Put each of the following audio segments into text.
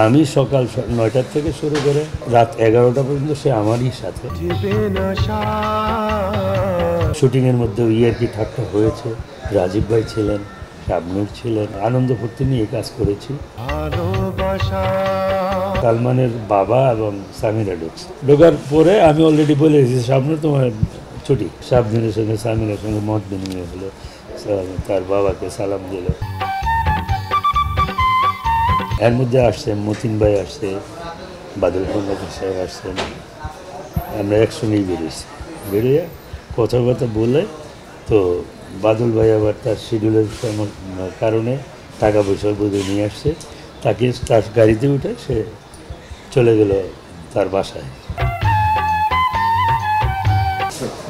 আমি সকাল ৯টার থেকে শুরু করে রাত ১১টা পর্যন্ত সে আমারই সাথে। শুটিংয়ের মধ্যে কি ঠাট্টা হয়েছে, রাজীব ভাই ছিলেন, শাবনূর ছিলেন, আনন্দ ফুর্তি নিয়ে কাজ করেছি। সালমানের বাবা এবং সামিরা ঢোকার পরে আমি অলরেডি বলে এসেছি শাবনূর তোমার ছুটি। শাবনূরের সঙ্গে সামিরার সঙ্গে মত বিনিময় হলো, তার বাবাকে সালাম দিল। এর মধ্যে আসছে মতিন ভাই আসছে, বাদল খন্দকার সাহেব আসছেন, আমরা একসঙ্গেই বেরিয়েছি। বেরিয়ে কথাবার্তা বলে তো বাদল ভাই আবার তার শিডিউলের কারণে টাকা পয়সার বোধ নিয়ে আসছে, তাকে তার গাড়িতে উঠে সে চলে গেল তার বাসায়।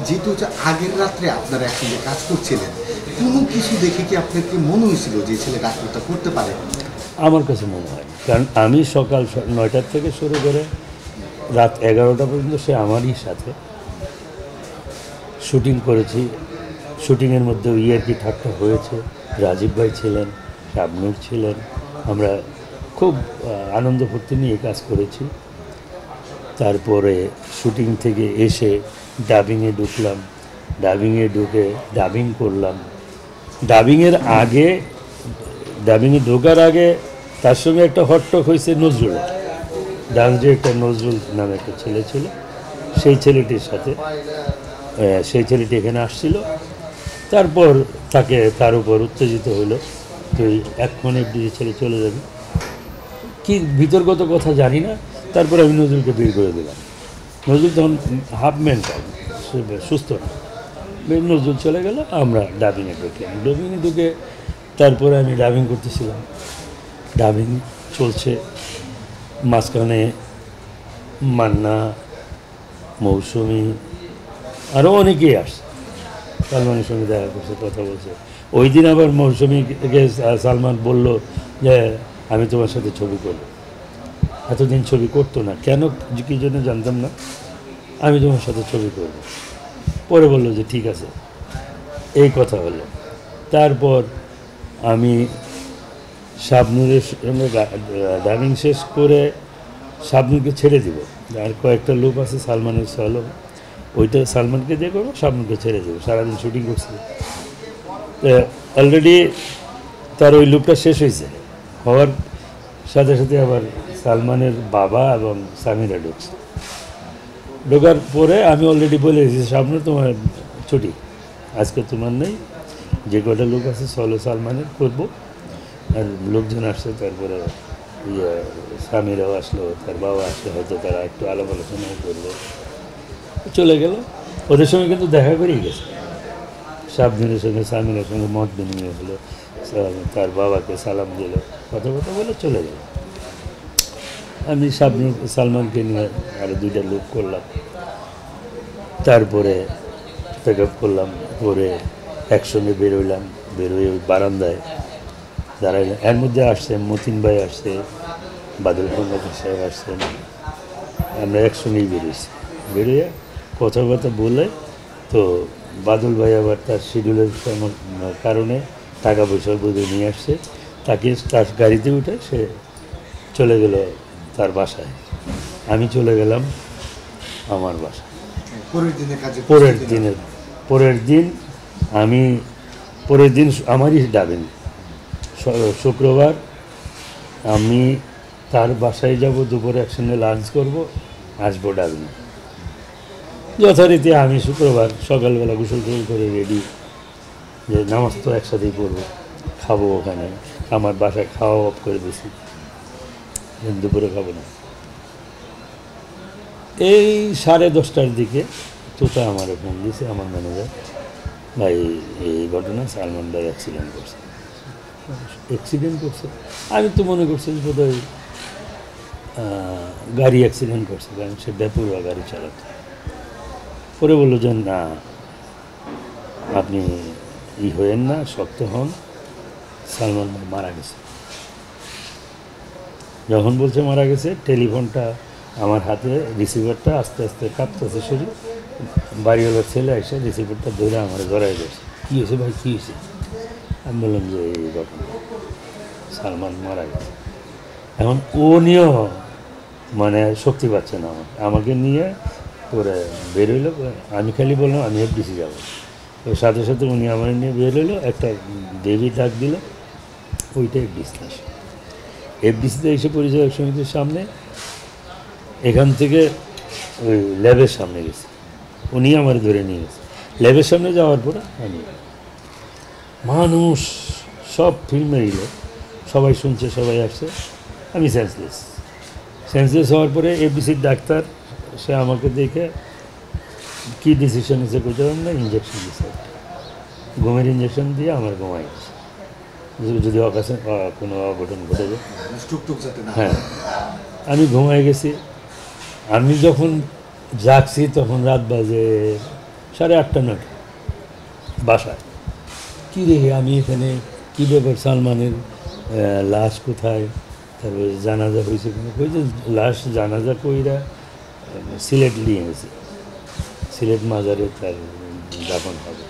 যেহেতু আগের রাত্রে আপনারা একসঙ্গে কাজ করছিলেন, কোনো কিছু দেখে কি আপনার কি মনে হয়েছিল যে ছেলে কাজটা করতে পারে? আমার কাছে মনে হয়, কারণ আমি সকাল ৯টার থেকে শুরু করে রাত ১১টা পর্যন্ত সে আমারই সাথে শুটিং করেছি। শুটিংয়ের মধ্যে কি ঠাট্টা হয়েছে, রাজীব ভাই ছিলেন, শাবনূর ছিলেন, আমরা খুব আনন্দ ফুর্তি নিয়ে কাজ করেছি। তারপরে শুটিং থেকে এসে ডাবিংয়ে ঢুকলাম, ডাবিংয়ে ঢুকে ডাবিং করলাম। ডাবিংয়ে ঢোকার আগে তার সঙ্গে একটা হটটক হয়েছে নজরুল, ডান্সে একটা নজরুল নামে একটা ছেলে ছিল, সেই ছেলেটির সাথে। সেই ছেলেটি এখানে আসছিল, তারপর তার উপর উত্তেজিত হলো, তুই এক্ষণে ছেলে চলে যাবি কি, ভিতরগত কথা জানি না। তারপর আমি নজরুলকে বের করে দিলাম। নজরুল তখন হাফ মেন্টাল, সুস্থ না। নজরুল চলে গেল, আমরা ডাবিংয়ে ঢুকলাম। ডাবিংয়ে ঢুকে তারপরে আমি ডাবিং করতেছিলাম, ডাবিং চলছে। মাঝখানে মান্না, মৌসুমি, আরও অনেকেই আসছে, সালমানের সঙ্গে দেখা করছে, কথা বলছে। ওই দিন আবার মৌসুমিকে সালমান বলল যে আমি তোমার সাথে ছবি করব। এতদিন ছবি করতো না, কেন কী জন্য জানতাম না, আমি তোমার সাথে ছবি করব। পরে বললো যে ঠিক আছে, এই কথা হলো। তারপর আমি শাবনূরের সঙ্গে ডাবিং শেষ করে শাবনূরকে ছেড়ে দিব, আর কয়েকটা লোক আছে সালমানের চলো, ওইটা সালমানকে দিয়ে করবো, শাবনূরকে ছেড়ে দেবো। সারাদিন শুটিং করছি, অলরেডি তার ওই লুকটা শেষ হয়েছে। হওয়ার সাথে সাথে আবার সালমানের বাবা এবং সামিরা ঢোকার পরে আমি অলরেডি বলে এসেছি শাবনূর তোমার ছুটি, আজকে তোমার নেই, যে কটা লোক আছে চলো সালমানের করবো। আর লোকজন আসছে, তারপরে সামিরাও আসলো, তার বাবা আসলো, হয়তো তারা একটু আলাপ আলোচনাও করলো, চলে গেল। ওদের সঙ্গে কিন্তু দেখা করেই গেছে, শাবনূরের সঙ্গে সামিরার সঙ্গে মত বিনিময় হলো, তার বাবাকে সালাম দিল, কথা বলে চলে গেল। আমি সালমানকে নিয়ে আরও 2টা লোক করলাম, তারপরে প্যাক আপ করলাম, করে একসঙ্গে বেরোইলাম। বেরোয় ওই বারান্দায় দাঁড়াইলাম। এর মধ্যে আসছে মতিন ভাই আসছে, বাদল খন্দকার সাহেব আসছেন, আমরা একসঙ্গেই বেরিয়েছি। বেরিয়ে কথাবার্তা বলে তো বাদল ভাই আবার তার শিডিউলের কারণে টাকা পয়সার বোধ নিয়ে আসছে, তাকে তার গাড়িতে উঠে সে চলে গেল তার বাসায়। আমি চলে গেলাম আমার বাসায়। পরের দিন আমারই ডাবিং, শুক্রবার আমি তার বাসায় যাব, দুপুরে একসঙ্গে লাঞ্চ করব, আসবো ডাবিং। যথারীতি আমি শুক্রবার সকালবেলা গোসল করে রেডি, যে নামাজ তো একসাথেই পড়বো, খাবো ওখানে, আমার বাসায় খাওয়া অফ করে দিয়েছি, দুপুরে খাবো না। এই 10:30টার দিকে তোতা আমার ফোন দিয়েছে, আমার ম্যানেজার, ভাই এই ঘটনা, সালমান ভাই অ্যাক্সিডেন্ট করছে। আমি তো মনে করছি বোধহয় গাড়ি অ্যাক্সিডেন্ট করছে, কারণ সে বেপরোয়া গাড়ি চালাতো। পরে বললো যে না, আপনি হয়েন না, শক্ত হন, সালমান ভাই মারা গেছে। যখন বলছে মারা গেছে, টেলিফোনটা আমার হাতে, রিসিভারটা আস্তে আস্তে কাঁপতেছে শরীর। বাড়িওয়ালার ছেলে এসে রিসিভারটা ধরে আমার জড়াই গেছে। কী হয়েছে ভাই, কী হয়েছে? আমি বললাম যে এই ঘটনা। সালমান মারা গেছে। এখন ও নিয়েও মানে শক্তি পাচ্ছে না আমাকে নিয়ে পরে বেরোইলো। আমি খালি বললাম আমি এফডিসি যাবো, ওর সাথে সাথে উনি আমার নিয়ে বেরোইলো, একটা দেবী ডাক দিল, ওইটা এফডিসি আসে। এফডিসিতে এসে পরিচালক সমিতির সামনে, এখান থেকে ওই ল্যাবের সামনে গেছি, উনি আমার ধরে নিয়ে গেছে। ল্যাবের সামনে যাওয়ার পরে আমি মানুষ সব ফিল্মে এলো, সবাই শুনছে, সবাই আসছে, আমি সেন্সলেস হওয়ার পরে এফডিসির ডাক্তার সে আমাকে দেখে কী ডিসিশন নিচ্ছে করতে পারলাম না, ইঞ্জেকশন দিচ্ছে, ঘুমের ইঞ্জেকশন দিয়ে আমার ঘুমাই গেছে, যদি অকাশে কোনো অঘটন ঘটে যায়। টুকটুক যাতে না হ্যাঁ, আমি ঘুমাই গেছি। আমি যখন জাগছি তখন রাত বাজে 8:30 9টা, বাসায় কী রে আমি এখানে, কী ব্যাপার, সালমানের লাশ কোথায়, তারপরে জানাজা হয়েছে কিনা, কই যে লাশ জানাজা কইরা সিলেট নিয়ে গেছে, সিলেট মাজারে তার দাফন হবে।